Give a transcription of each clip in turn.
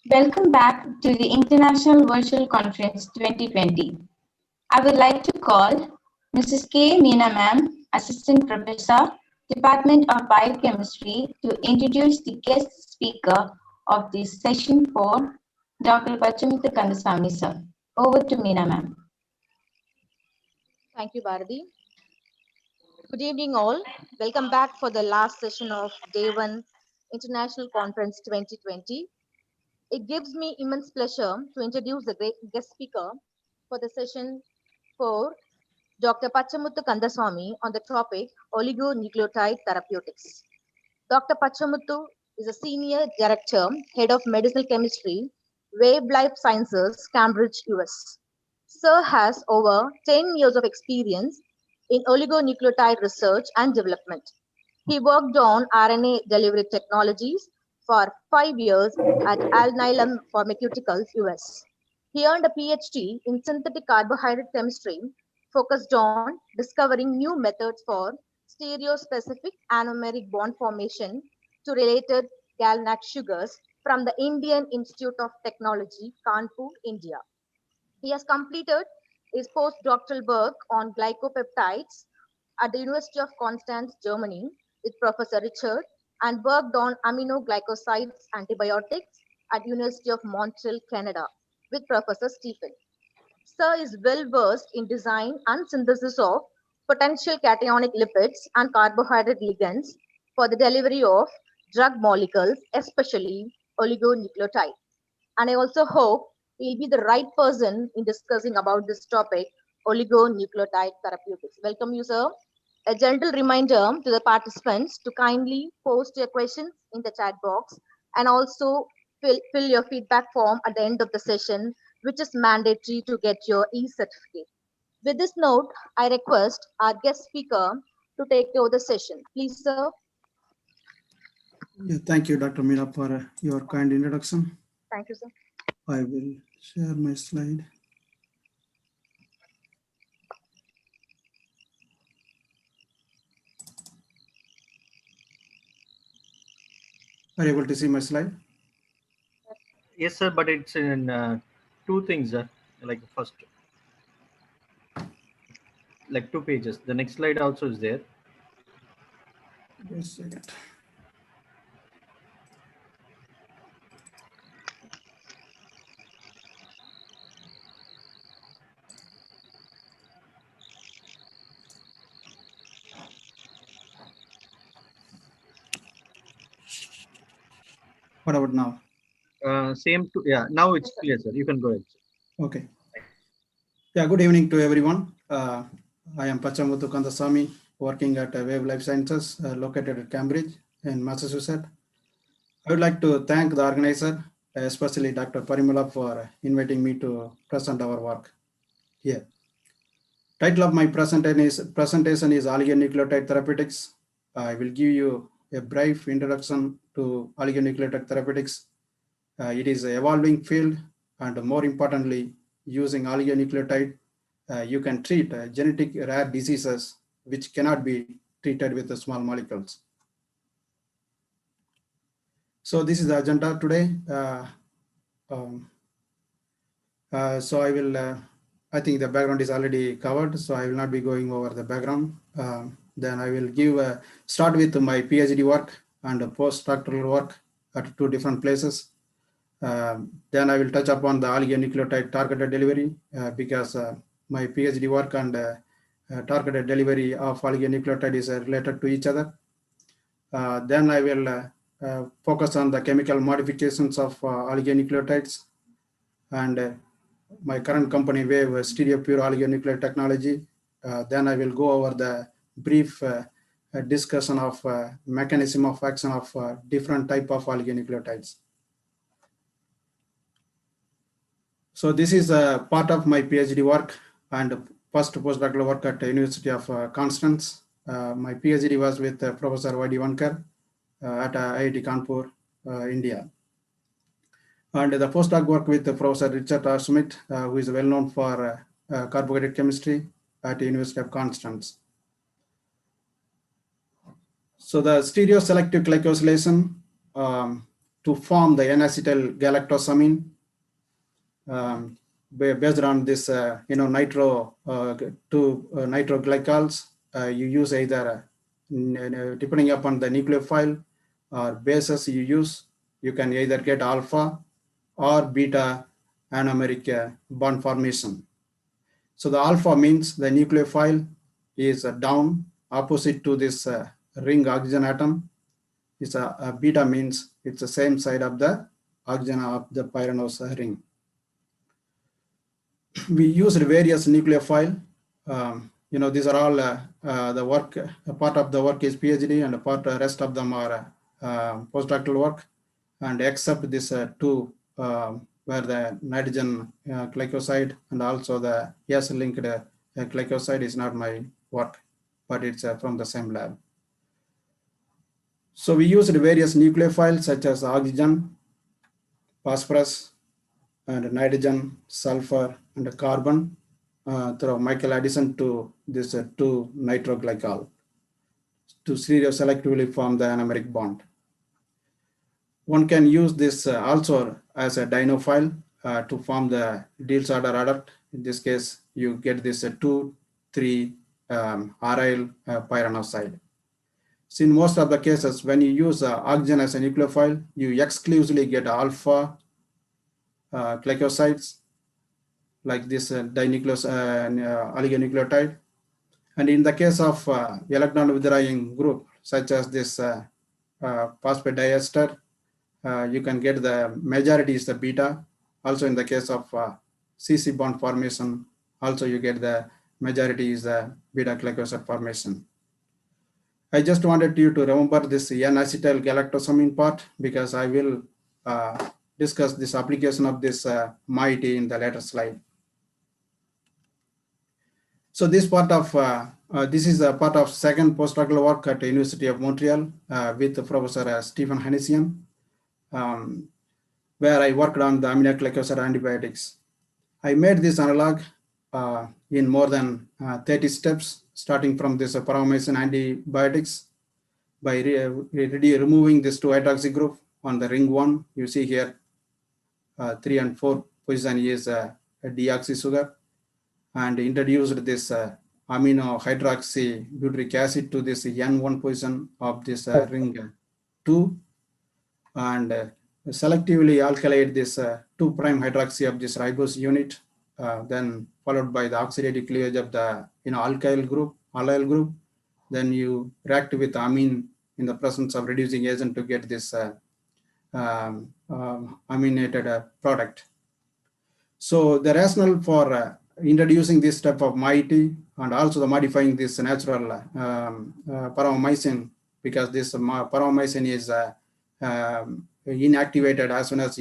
Welcome back to the International Virtual Conference 2020. I would like to call Mrs. K. Meena Ma'am, Assistant Professor, Department of Biochemistry, to introduce the guest speaker of this session for Dr. Pachamuthu Kandasamy, sir. Over to Meena Ma'am. Thank you, Bharati. Good evening, all. Welcome back for the last session of Day 1 International Conference 2020. It gives me immense pleasure to introduce the great guest speaker for the session for Dr. Pachamuthu Kandasamy on the topic Oligonucleotide Therapeutics. Dr. Pachamuthu is a Senior Director, Head of Medicinal Chemistry, Wave Life Sciences, Cambridge, US. Sir has over 10 years of experience in oligonucleotide research and development. He worked on RNA delivery technologies for 5 years at Alnylam Pharmaceuticals, US. He earned a PhD in synthetic carbohydrate chemistry, focused on discovering new methods for stereospecific anomeric bond formation to related GalNAC sugars from the Indian Institute of Technology, Kanpur, India. He has completed his postdoctoral work on glycopeptides at the University of Constance, Germany, with Professor Richard, and worked on aminoglycosides antibiotics at University of Montreal, Canada, with Professor Stephen. Sir is well versed in design and synthesis of potential cationic lipids and carbohydrate ligands for the delivery of drug molecules, especially oligonucleotides. And I also hope he'll be the right person in discussing about this topic, oligonucleotide therapeutics. Welcome you, sir. A gentle reminder to the participants to kindly post your questions in the chat box and also fill your feedback form at the end of the session, which is mandatory to get your e-certificate. With this note, I request our guest speaker to take over the session. Please, sir. Yeah, thank you, Dr. Meena, for your kind introduction. Thank you, sir. I will share my slide. Are you able to see my slide? Yes, sir, but it's in two things, like first, like 2 pages. The next slide also is there. Just a second. What about now? Same to, yeah, now it's clear, sir. You can go ahead, sir. Okay. Yeah, good evening to everyone. I am Pachamuthu Kandasamy, working at Wave Life Sciences, located at Cambridge in Massachusetts. I would like to thank the organizer, especially Dr. Parimala, for inviting me to present our work here. Title of my presentation is Oligonucleotide Therapeutics. I will give you a brief introduction to oligonucleotide therapeutics. It is an evolving field, and more importantly, using oligonucleotide, you can treat genetic rare diseases which cannot be treated with the small molecules. So this is the agenda today. So I will, I think the background is already covered, so I will not be going over the background. Then I will start with my PhD work and postdoctoral work at 2 different places. Then I will touch upon the oligonucleotide targeted delivery because my PhD work and targeted delivery of oligonucleotide is related to each other. Then I will focus on the chemical modifications of oligonucleotides and my current company Wave Stereopure oligonucleotide technology. Then I will go over the brief discussion of mechanism of action of different type of oligonucleotides. So this is a part of my PhD work and first postdoctoral work at the University of Constance. My PhD was with Professor Y.D. Vankar at IIT Kanpur, India. And the postdoc work with Professor Richard R. Smith, who is well known for carbohydrate chemistry at the University of Constance. So the stereoselective glycosylation to form the N-Acetyl Galactosamine. Based on this, nitroglycals, you use either, depending upon the nucleophile or bases you use, you can either get alpha or beta anomeric bond formation. So the alpha means the nucleophile is down opposite to this ring oxygen atom. It's a beta means it's the same side of the oxygen of the pyranose ring. We used various nucleophile. These are all the work. A part of the work is PhD, and a part rest of them are postdoctoral work. And except this two, where the nitrogen glycoside and also the S-linked glycoside is not my work, but it's from the same lab. So we used various nucleophiles such as oxygen, phosphorus, and nitrogen, sulfur, and carbon through Michael addition to this 2-nitroglycal to stereoselectively form the anomeric bond. One can use this also as a dinophile to form the Diels order adduct. In this case, you get this 2,3 aryl pyranoside. So in most of the cases, when you use oxygen as a nucleophile, you exclusively get alpha glycosides like this oligonucleotide. And in the case of electron withdrawing group, such as this phosphate diester, you can get the majority is the beta. Also in the case of CC bond formation, also you get the majority is the beta glycoside formation. I just wanted you to remember this N-Acetyl Galactosamine part because I will discuss this application of this mHTT in the later slide. So this part of this is a part of second postdoctoral work at the University of Montreal with Professor Stephen Hennesian, where I worked on the amino glycoside antibiotics. I made this analog in more than 30 steps, starting from this Paromomycin antibiotics by removing this 2-hydroxy group on the ring 1. You see here 3 and 4 position is a deoxy sugar, and introduced this amino hydroxy butyric acid to this N1 position of this ring 2, and selectively alkylate this 2' hydroxy of this ribose unit, then followed by the oxidative cleavage of the alkyl group. Then you react with amine in the presence of reducing agent to get this aminated product. So the rationale for introducing this type of mHTT and also the modifying this natural paromomycin, because this paromomycin is inactivated as soon as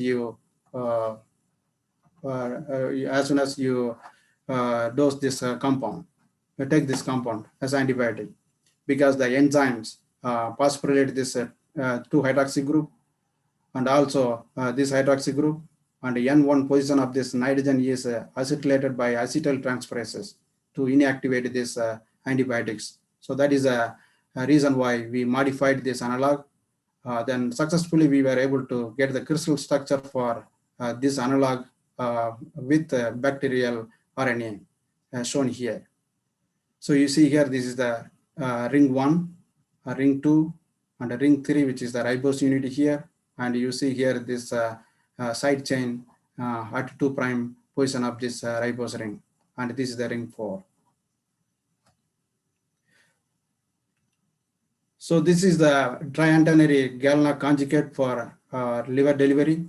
you dose this compound, take this compound as antibiotic, because the enzymes phosphorylate this 2-hydroxy group and also this hydroxy group, and the N1 position of this nitrogen is acetylated by acetyl transferases to inactivate these antibiotics. So that is a reason why we modified this analog. Then successfully we were able to get the crystal structure for this analog with bacterial RNA shown here. So you see here, this is the ring 1, ring 2, and a ring 3, which is the ribose unit here. And you see here this side chain at 2' position of this ribose ring. And this is the ring 4. So this is the triantennary GalNAC conjugate for liver delivery.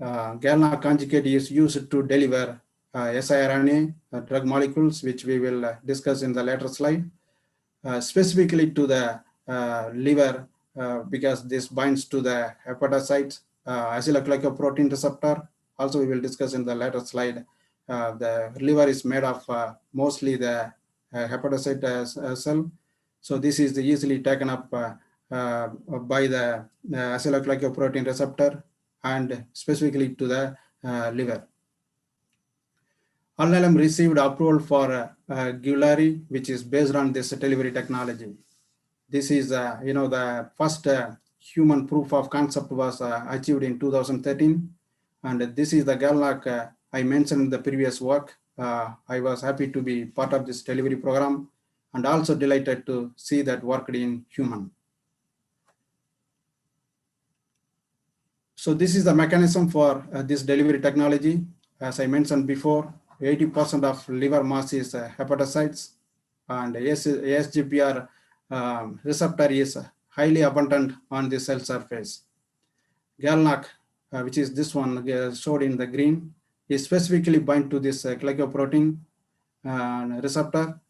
GalNAC conjugate is used to deliver siRNA drug molecules, which we will discuss in the later slide, specifically to the liver, because this binds to the hepatocyte acylglycoprotein receptor. Also, we will discuss in the later slide. The liver is made of mostly the hepatocyte cell. So this is easily taken up by the acylglycoprotein receptor and specifically to the liver. Alnylam received approval for Gulari, which is based on this delivery technology. This is the first human proof of concept was achieved in 2013. And this is the GalNAC I mentioned in the previous work. I was happy to be part of this delivery program and also delighted to see that worked in human. So this is the mechanism for this delivery technology. As I mentioned before, 80% of liver mass is hepatocytes, and ASGPR receptor is highly abundant on the cell surface. GalNAC, which is this one showed in the green, is specifically bind to this glycoprotein receptor,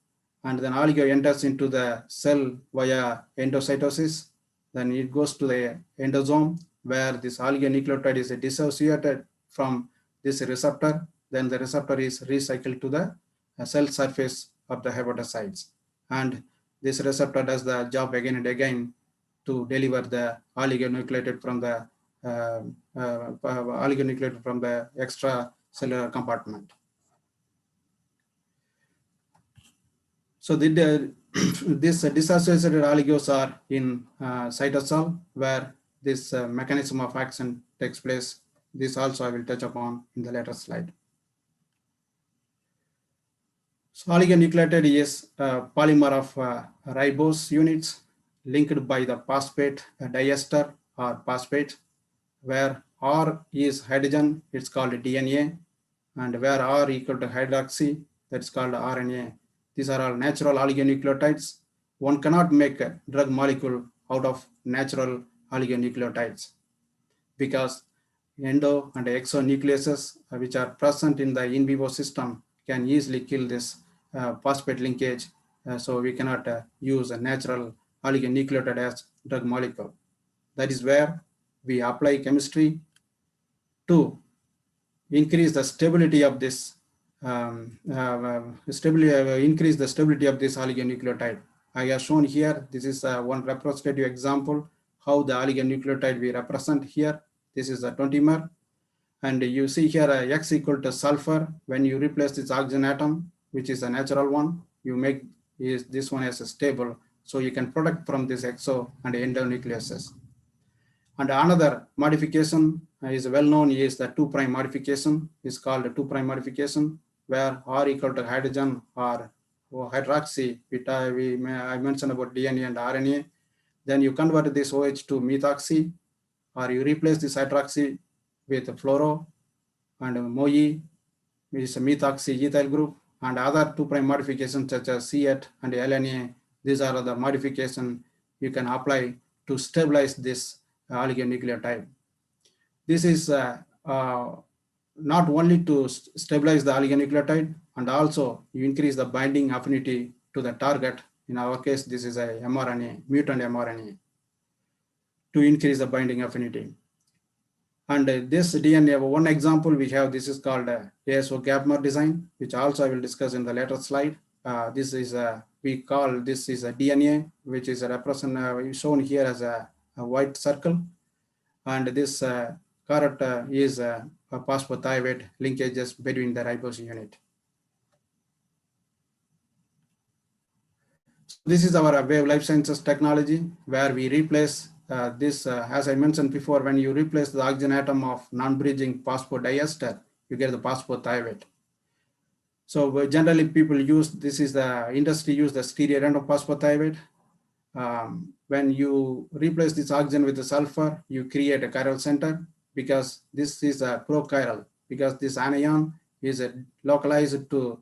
and then oligo enters into the cell via endocytosis. Then it goes to the endosome, where this oligonucleotide is dissociated from this receptor. Then the receptor is recycled to the cell surface of the hepatocytes. And this receptor does the job again and again to deliver the oligonucleotide from the extracellular compartment. So this dissociated oligos are in cytosol, where this mechanism of action takes place. This also I will touch upon in the later slide. So oligonucleotide is a polymer of ribose units linked by the phosphate diester or phosphate, where R is hydrogen, it's called DNA, and where R equal to hydroxy, that's called RNA. These are all natural oligonucleotides. One cannot make a drug molecule out of natural oligonucleotides because endo and exonucleases, which are present in the in vivo system, can easily kill this phosphate linkage. So we cannot use a natural oligonucleotide as drug molecule. That is where we apply chemistry to increase the stability of this increase the stability of this oligonucleotide. I have shown here, this is one representative example how the oligonucleotide we represent here. This is a 20-mer, and you see here X equal to sulfur. When you replace this oxygen atom, which is a natural one, you make this one as a stable, so you can protect from this exo and endonucleases. And another modification is well known is the 2' modification, is called a 2' modification, where R equal to hydrogen or hydroxy, which I mentioned about DNA and RNA. Then you convert this OH to methoxy, or you replace this hydroxy with fluoro and MOE, which is a methoxy ethyl group, and other 2' modifications such as C8 and LNA. These are the modifications you can apply to stabilize this oligonucleotide. This is not only to stabilize the oligonucleotide, and also you increase the binding affinity to the target. In our case, this is a mRNA, mutant mRNA, to increase the binding affinity. And this DNA, one example we have, this is called ASO Gapmer design, which also I will discuss in the later slide. This is we call this is a DNA, which is shown here as a white circle, and this caret is a phosphorothioate linkages between the ribose unit. So this is our Wave Life Sciences technology, where we replace this, as I mentioned before, when you replace the oxygen atom of non-bridging phosphodiester, you get the phosphorothioate. So generally people use, this is the industry use the stereorandom phosphorothioate. When you replace this oxygen with the sulfur, you create a chiral center, because this is a prochiral, because this anion is localized to,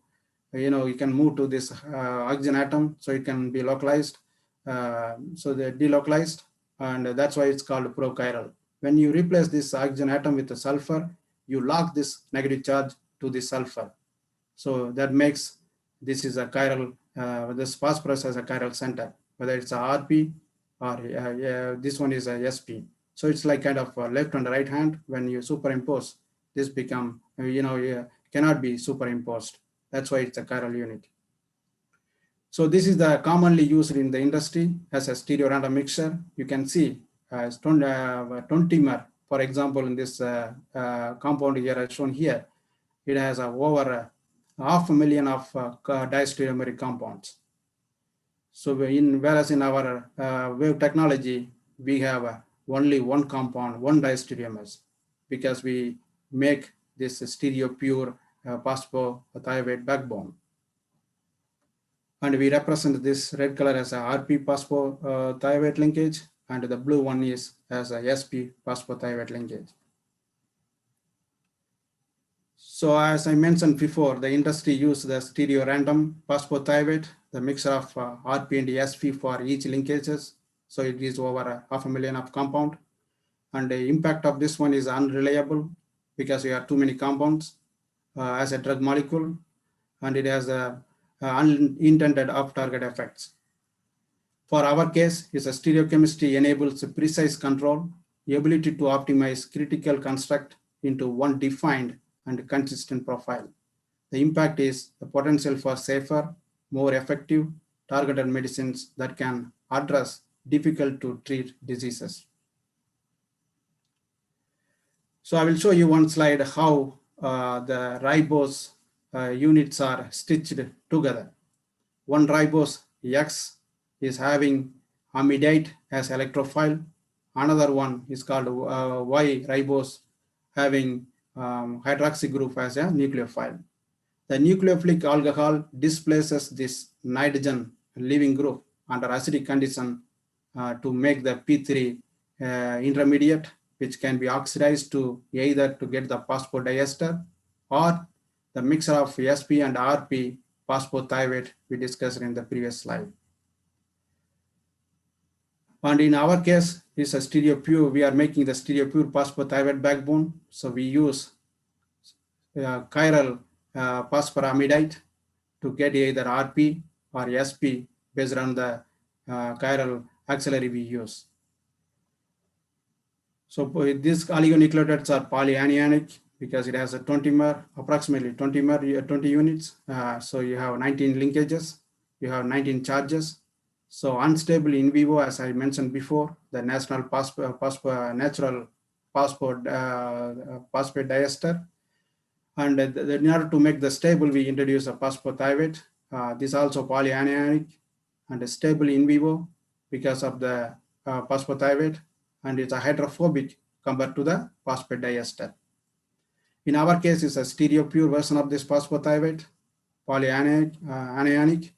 you can move to this oxygen atom, so it can be localized, so they're delocalized, and that's why it's called prochiral. When you replace this oxygen atom with the sulfur, you lock this negative charge to the sulfur. So that makes this is a chiral, this phosphorus as a chiral center, whether it's a RP or this one is a SP. So it's like kind of left and right hand. When you superimpose, this become, cannot be superimposed. That's why it's a chiral unit. So this is the commonly used in the industry as a stereorandom mixture. You can see as 20-mer, for example, in this compound here as shown here, it has over 500,000 of diastereomeric compounds. So whereas in our wave technology, we have only one compound, one diastereomers, because we make this stereopure phosphorothioate backbone. And we represent this red color as a RP phosphorothioate linkage, and the blue one is as a SP phosphorothioate linkage. So as I mentioned before, the industry used the stereorandom phosphorothioate, the mixture of RP and SP for each linkages. So it is over 500,000 of compound. And the impact of this one is unreliable because we have too many compounds as a drug molecule, and it has unintended off-target effects. For our case, is a stereochemistry enables precise control, the ability to optimize critical construct into one defined and consistent profile. The impact is the potential for safer, more effective, targeted medicines that can address difficult to treat diseases. So I will show you one slide how the ribose units are stitched together. One ribose X is having amidite as electrophile. Another one is called Y ribose having hydroxy group as a nucleophile. The nucleophilic alcohol displaces this nitrogen leaving group under acidic condition to make the P3 intermediate, which can be oxidized to either to get the phosphodiester or the mixture of SP and RP phosphorothioate we discussed in the previous slide. And in our case, it's a stereopure. We are making the stereopure phosphorothioate backbone. So we use chiral phosphoramidite to get either RP or SP based on the chiral auxiliary we use. So these oligonucleotides are polyanionic because it has a 20-mer, approximately 20 units. So you have 19 linkages, you have 19 charges. So unstable in vivo, as I mentioned before, the natural phosphate diester. And in order to make the stable, we introduce a phosphorothioate. This is also polyanionic and stable in vivo because of the phosphorothioate, and it's a hydrophobic compared to the phosphate diester. In our case, it's a stereopure version of this phosphorothioate, polyanionic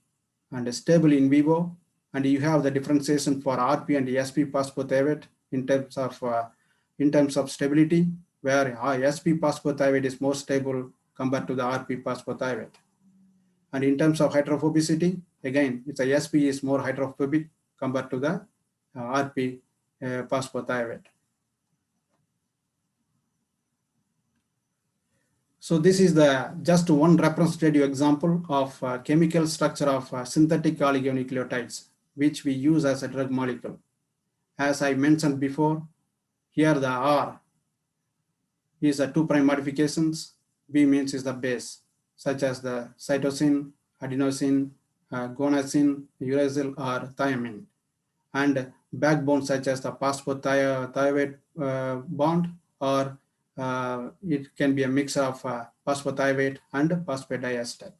and stable in vivo. And you have the differentiation for RP and SP phosphorothioate in terms of stability, where SP phosphorothioate is more stable compared to the RP phosphorothioate. And in terms of hydrophobicity, again, it's a SP is more hydrophobic compared to the RP phosphorothioate. So this is just one representative example of chemical structure of synthetic oligonucleotides, which we use as a drug molecule. As I mentioned before, here the R is a 2' modifications, B means is the base, such as the cytosine, adenosine, guanosine, uracil, or thiamine, and backbone such as the phosphorothioate bond, or it can be a mix of phosphorothioate and phosphodiester.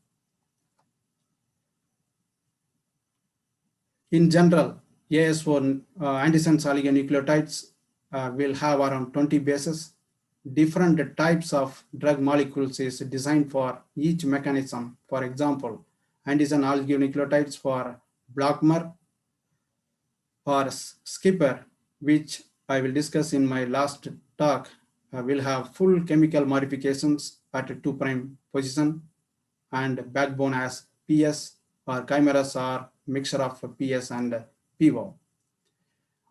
In general, AS4 antisense oligonucleotides will have around 20 bases. Different types of drug molecules is designed for each mechanism. For example, antisense oligonucleotides for Gapmer or skipper, which I will discuss in my last talk, will have full chemical modifications at a 2' position and backbone as PS, or chimeras are mixture of PS and PO.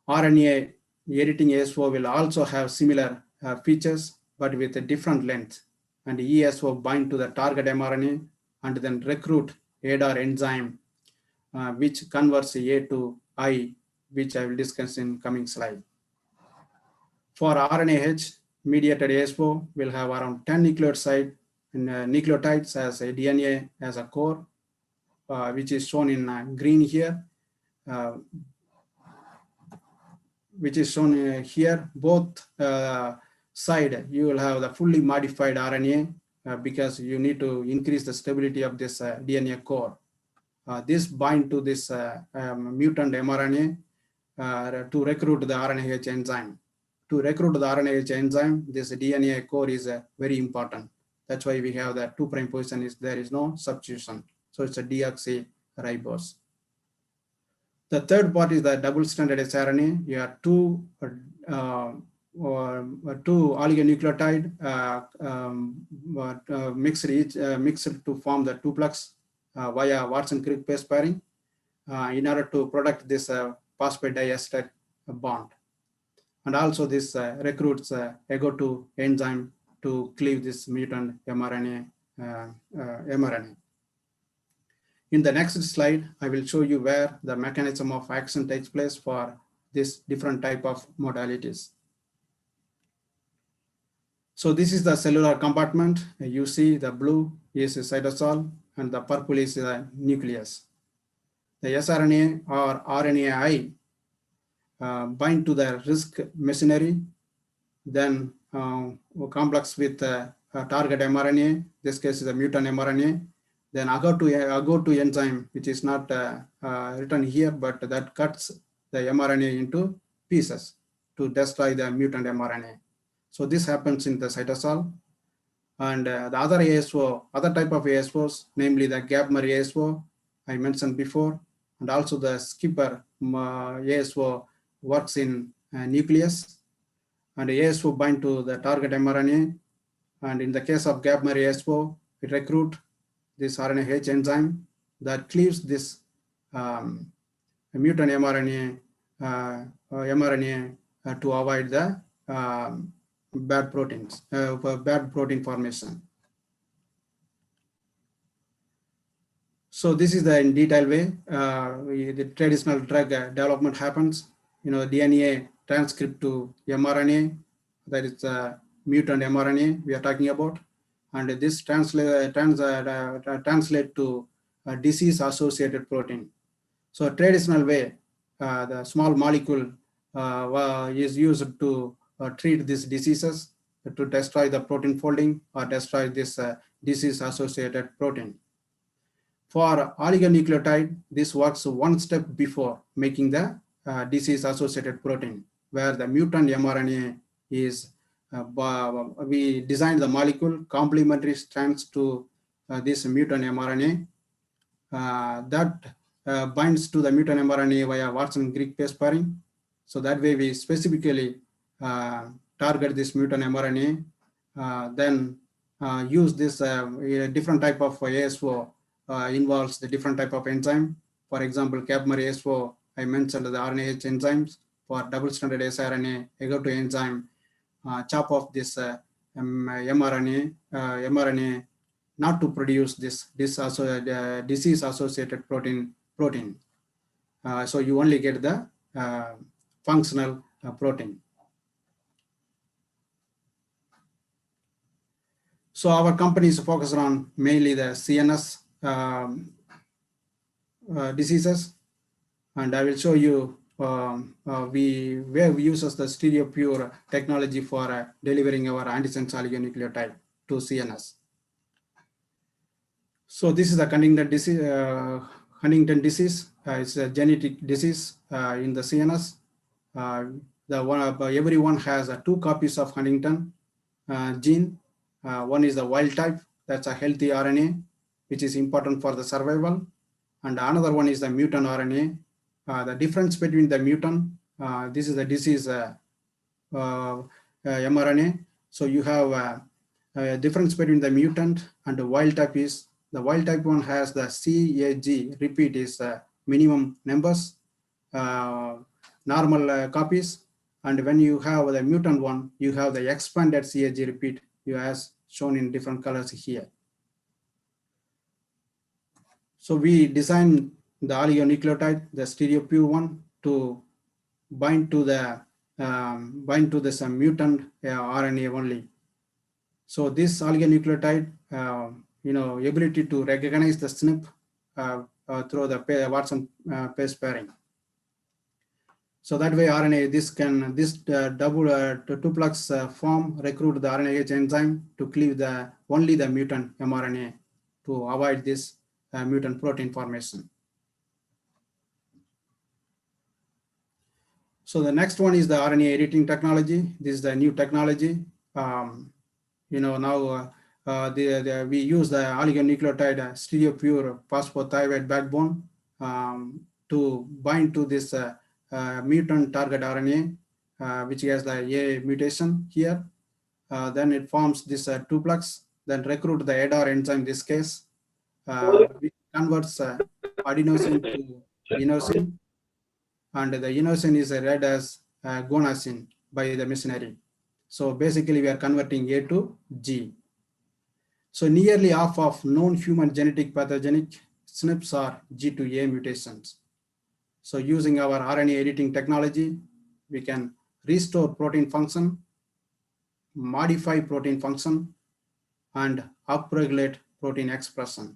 RNA editing ASO will also have similar features, but with a different length, and ESO bind to the target mRNA and then recruit ADAR enzyme, which converts A to I, which I will discuss in coming slide. For RNAH, mediated ASO will have around 10 nucleotides as a DNA as a core, which is shown in green here, which is shown here. Both side, you will have the fully modified RNA because you need to increase the stability of this DNA core. This bind to this mutant mRNA to recruit the RNAH enzyme. To recruit the RNAH enzyme, this DNA core is very important. That's why we have the 2' position is there is no substitution. So it's a deoxyribose. The third part is the double-stranded siRNA. You have two oligonucleotide mixed to form the 2-plex via Watson-Crick base pairing in order to protect this phosphate diester bond. And also this recruits AGO2 enzyme to cleave this mutant mRNA. In the next slide, I will show you where the mechanism of action takes place for this different type of modalities. So this is the cellular compartment. You see the blue is the cytosol and the purple is the nucleus. The siRNA or RNAi bind to the risk machinery, then complex with target mRNA, in this case is a mutant mRNA, then AGO2 enzyme, which is not written here, but that cuts the mRNA into pieces to destroy the mutant mRNA. So this happens in the cytosol. And the other ASO, other type of ASOs, namely the Gapmer ASO, I mentioned before, and also the skipper ASO works in nucleus, and ASO bind to the target mRNA. And in the case of Gapmer ASO, it recruit this RNAH enzyme that cleaves this mutant mRNA to avoid the bad proteins, bad protein formation. So this is the in detail way the traditional drug development happens. DNA transcript to mRNA, that is mutant mRNA we are talking about, and this translate to disease-associated protein. So traditional way, the small molecule is used to treat these diseases, to destroy the protein folding or destroy this disease-associated protein. For oligonucleotide, this works one step before making the disease-associated protein, where the mutant mRNA is, we designed the molecule complementary strands to this mutant mRNA that binds to the mutant mRNA via Watson-Crick base pairing. So that way we specifically target this mutant mRNA, then use this different type of ASO involves the different type of enzyme. For example, Gapmer ASO, I mentioned the RNAH enzymes. For double-stranded siRNA, AGO2 enzyme, chop off this mRNA not to produce this disease-associated protein. So you only get the functional protein. So our company is focused on mainly the CNS diseases, and I will show you we uses the stereopure technology for delivering our antisense oligonucleotide to CNS. So this is the Huntington disease. It's a genetic disease in the CNS. Everyone has 2 copies of Huntington gene. One is the wild type, that's a healthy RNA, which is important for the survival. And another one is the mutant RNA. The difference between the mutant, this is the disease mRNA. So you have a difference between the mutant and the wild type is, the wild type one has the CAG repeat is minimum numbers, normal copies. And when you have the mutant one, you have the expanded CAG repeat, as shown in different colors here. So we designed the oligonucleotide, the stereopure one, to bind to the mutant RNA only. So this oligonucleotide, ability to recognize the SNP through the Watson base pairing. So that way RNA, this double 2-plex form recruit the RNAH enzyme to cleave only the mutant mRNA to avoid this mutant protein formation. So the next one is the RNA editing technology. This is the new technology. Now we use the oligonucleotide stereopure phosphorothioate backbone to bind to this mutant target RNA, which has the A mutation here. Then it forms this duplex, then recruit the ADAR enzyme in this case, which converts adenosine to inosine, and the inosine is read as guanosine by the machinery. So basically we are converting A to G. So nearly half of known human genetic pathogenic SNPs are G to A mutations. So using our RNA editing technology, we can restore protein function, modify protein function, and upregulate protein expression.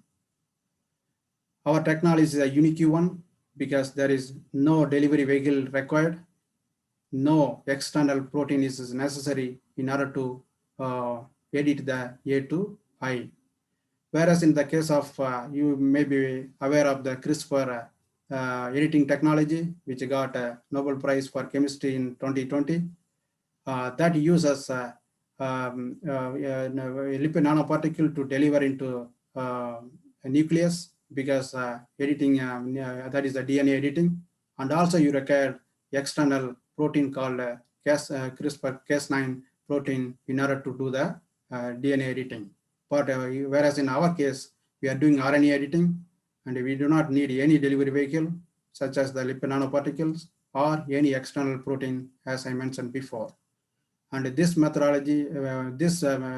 Our technology is a unique one because there is no delivery vehicle required. No external protein is necessary in order to edit the A to I. Whereas in the case of, you may be aware of the CRISPR editing technology, which got a Nobel Prize for Chemistry in 2020, that uses a lipid nanoparticle to deliver into a nucleus, because editing, that is the DNA editing. And also you require external protein called CRISPR Cas9 protein in order to do the DNA editing. But whereas in our case, we are doing RNA editing, and we do not need any delivery vehicle, such as the lipid nanoparticles or any external protein, as I mentioned before. And this methodology,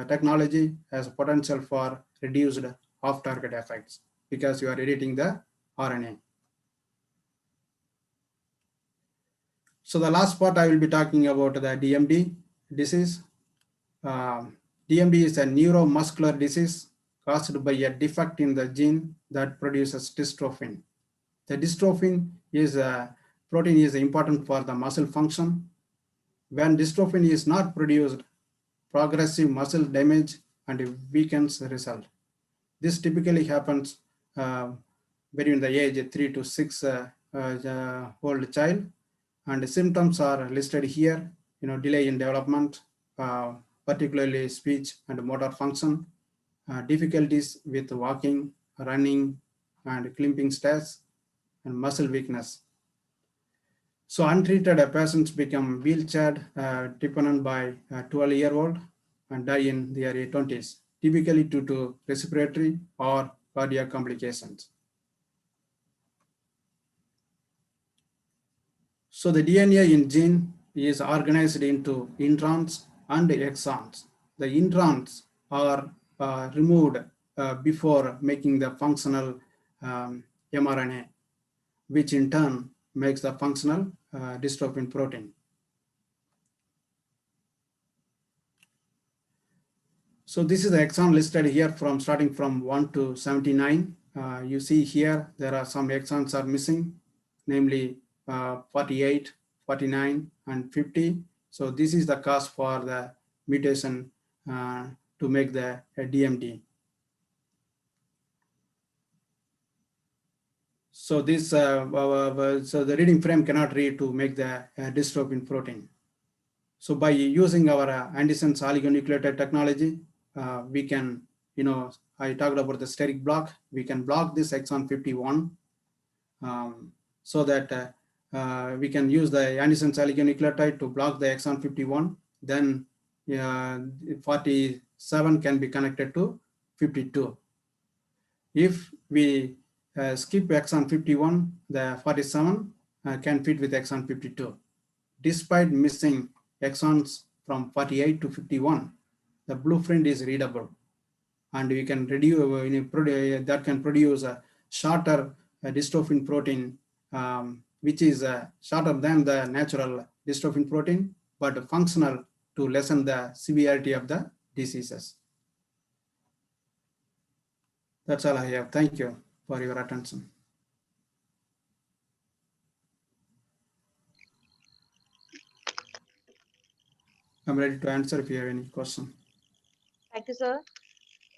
technology has potential for reduced off-target effects because you are editing the RNA. So the last part I will be talking about the DMD disease. DMD is a neuromuscular disease caused by a defect in the gene that produces dystrophin. The dystrophin is a protein is important for the muscle function. When dystrophin is not produced, progressive muscle damage and weakens result. This typically happens between the age 3 to 6 old child, and the symptoms are listed here. Delay in development, particularly speech and motor function, difficulties with walking, running, and climbing stairs, and muscle weakness. So untreated patients become wheelchair dependent by 12-year-old and die in their 20s, typically due to respiratory or cardiac complications. So the DNA in gene is organized into introns and exons. The introns are removed before making the functional mRNA, which in turn makes the functional dystrophin protein. So this is the exon listed here from starting from 1 to 79. You see here there are some exons are missing, namely 48, 49, and 50. So this is the cause for the mutation to make the DMD. So this, so the reading frame cannot read to make the dystrophin protein. So by using our Antisense oligonucleotide technology, we can, I talked about the steric block. We can block this exon 51 so that we can use the Antisense oligonucleotide to block the exon 51. Then 47 can be connected to 52. If we skip exon 51, the 47 can fit with exon 52. Despite missing exons from 48 to 51, the blueprint is readable, and we can reduce that can produce a shorter dystrophin protein, which is shorter than the natural dystrophin protein, but functional to lessen the severity of the diseases. That's all I have. Thank you for your attention. I'm ready to answer if you have any question. Thank you, sir.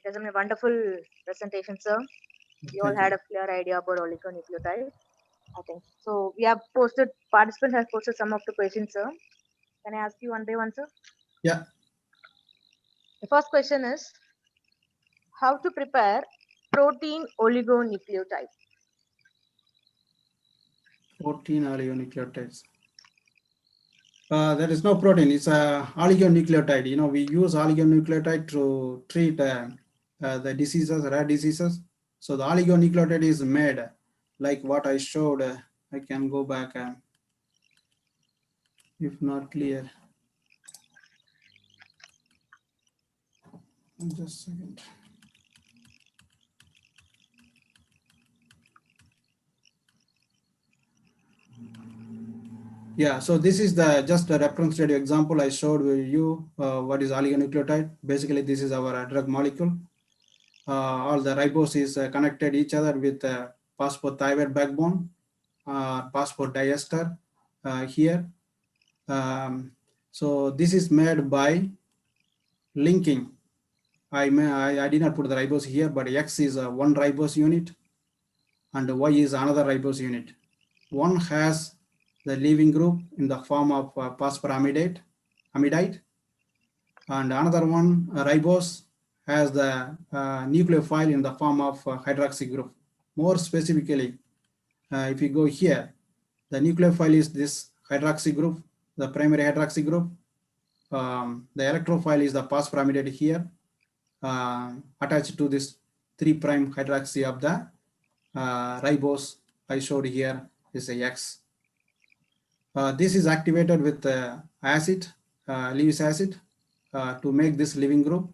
It was a wonderful presentation, sir. You all had a clear idea about oligonucleotides. I think so. We have posted, participant has posted some of the questions, sir. Can I ask you one by one, sir? Yeah. The first question is how to prepare protein oligonucleotide. Protein oligonucleotides. There is no protein. It's a oligonucleotide. You know, we use oligonucleotide to treat the diseases, rare diseases. So the oligonucleotide is made like what I showed. I can go back if not clear. Just a second. Yeah, so this is the just a reference study example I showed you what is oligonucleotide. Basically, this is our drug molecule. All the ribose is connected each other with phosphorothioate backbone, phosphodiester here. So this is made by linking. I did not put the ribose here, but X is one ribose unit and Y is another ribose unit. One has the leaving group in the form of phosphoramidite, and another one, ribose, has the nucleophile in the form of hydroxy group. More specifically, if you go here, the nucleophile is this hydroxy group, the primary hydroxy group. The electrophile is the phosphoramidite here, attached to this 3' hydroxy of the ribose I showed here is a X. This is activated with acid, Lewis acid, to make this leaving group.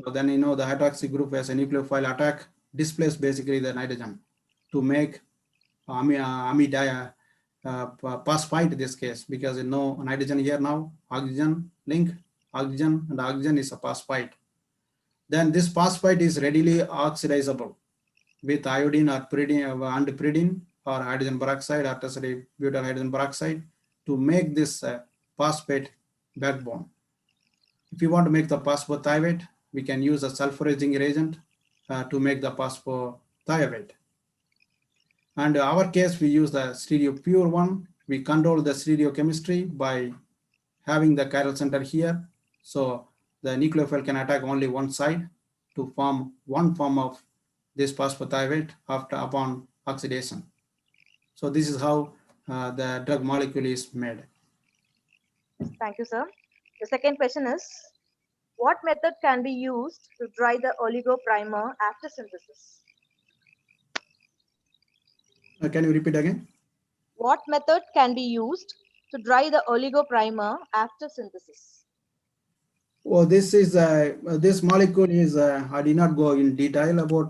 So then you know the hydroxy group as a nucleophile attack displace basically the nitrogen to make amidite phosphite in this case, because you know nitrogen here now, oxygen link, oxygen and oxygen is a phosphite. Then this phosphite is readily oxidizable with iodine or pyridine or hydrogen peroxide or tertiary butyl hydrogen peroxide to make this phosphate backbone. If you want to make the phosphothioate, we can use a sulfurizing reagent to make the phosphothioate. And in our case, we use the stereopure one. We control the stereochemistry by having the chiral center here. So the nucleophile can attack only one side to form one form of this phosphothioate upon oxidation. So this is how the drug molecule is made. Thank you, sir. The second question is what method can be used to dry the oligoprimer after synthesis? Can you repeat again? What method can be used to dry the oligoprimer after synthesis? Well, this is this molecule is I did not go in detail about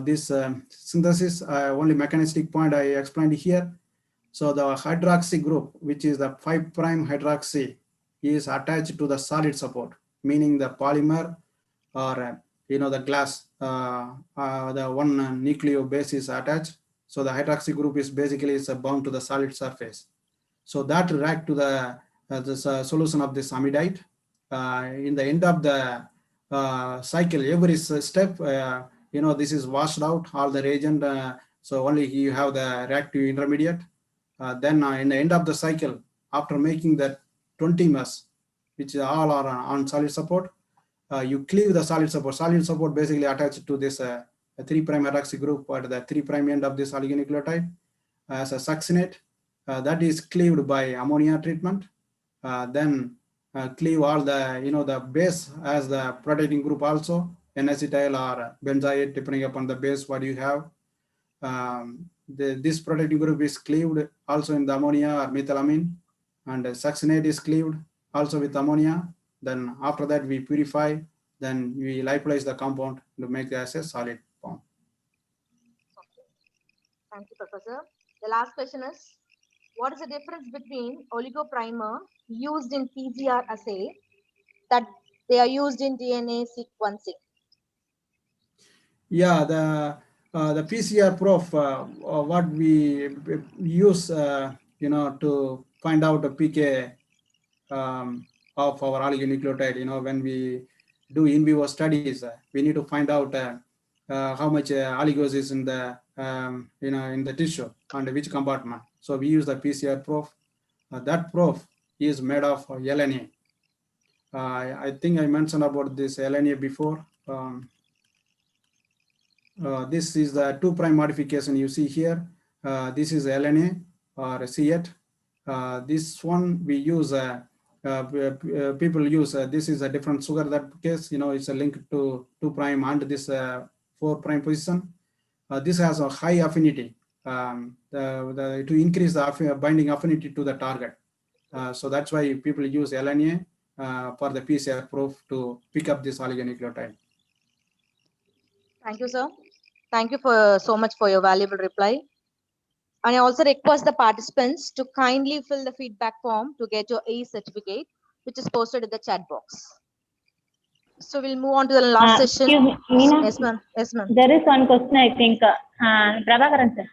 this synthesis. Only mechanistic point I explained here. So the hydroxy group, which is the 5' hydroxy, is attached to the solid support, meaning the polymer or the glass, the one nucleo base is attached. So the hydroxy group is basically bound to the solid surface. So that react to the solution of this amidite. In the end of the cycle, every step, this is washed out, all the reagent. So only you have the reactive intermediate. Then in the end of the cycle, after making the 20 mers, which all are on solid support, you cleave the solid support. Solid support basically attached to this 3' hydroxy group at the 3' end of this oligonucleotide as a succinate. That is cleaved by ammonia treatment. Then cleave all the the base as the protecting group also, N-Acetyl or benzoate, depending upon the base what you have. This protecting group is cleaved also in the ammonia or methylamine, and succinate is cleaved also with ammonia. Then after that we purify, then we lyophilize the compound to make it as a solid form. Thank you, Professor. The last question is, what is the difference between oligoprimer used in PCR assay that they are used in DNA sequencing? Yeah, the PCR prof, what we use, to find out the PK of our oligonucleotide. When we do in vivo studies, we need to find out how much oligos is in the in the tissue and which compartment. So we use the PCR probe. That probe is made of LNA. I think I mentioned about this LNA before. This is the 2' modification you see here. This is LNA or C8. This one we use, people use, this is a different sugar. That case, it's a link to 2' and this 4' position. This has a high affinity to increase the binding affinity to the target. So that's why people use LNA for the PCR probe to pick up this oligonucleotide. Thank you, sir. Thank you so much for your valuable reply. And I also request the participants to kindly fill the feedback form to get your A certificate, which is posted in the chat box. So we'll move on to the last session. Excuse me, Meena, Yes, ma'am. Yes, ma'am. there is one question, I think. Prabhakaran, sir.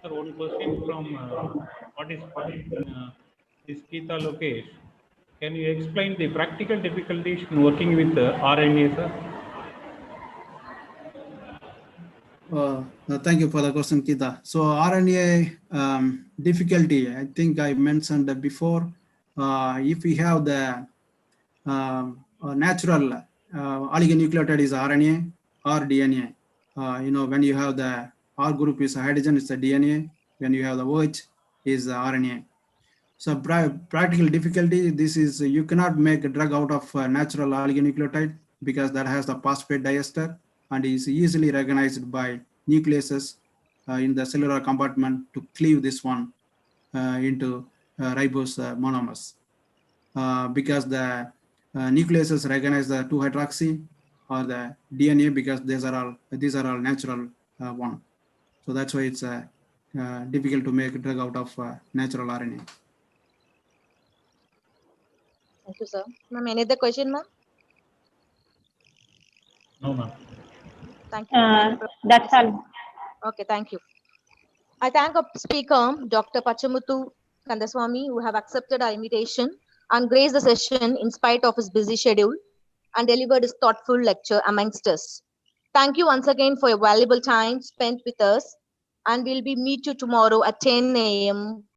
Sir, one question from participant is Geeta Lokesh. Can you explain the practical difficulties in working with RNA, sir? Thank you for the question, Kita. So RNA difficulty, I think I mentioned before. If we have the natural oligonucleotide is RNA or DNA. When you have the R group is hydrogen, it's the DNA. When you have the OH is the RNA. So practical difficulty, this is you cannot make a drug out of natural oligonucleotide because that has the phosphate diester and is easily recognized by nucleases in the cellular compartment to cleave this one into ribose monomers. Because the nucleases recognize the 2-hydroxy or the DNA because these are all natural one. So that's why it's difficult to make a drug out of natural RNA. Thank you, sir. Ma'am, any other question, ma'am? No, ma'am. Thank you. That's all. Okay, thank you. I thank our speaker, Dr. Pachamuthu Kandaswamy, who have accepted our invitation and graced the session in spite of his busy schedule and delivered his thoughtful lecture amongst us. Thank you once again for your valuable time spent with us, and we'll meet you tomorrow at 10 a.m.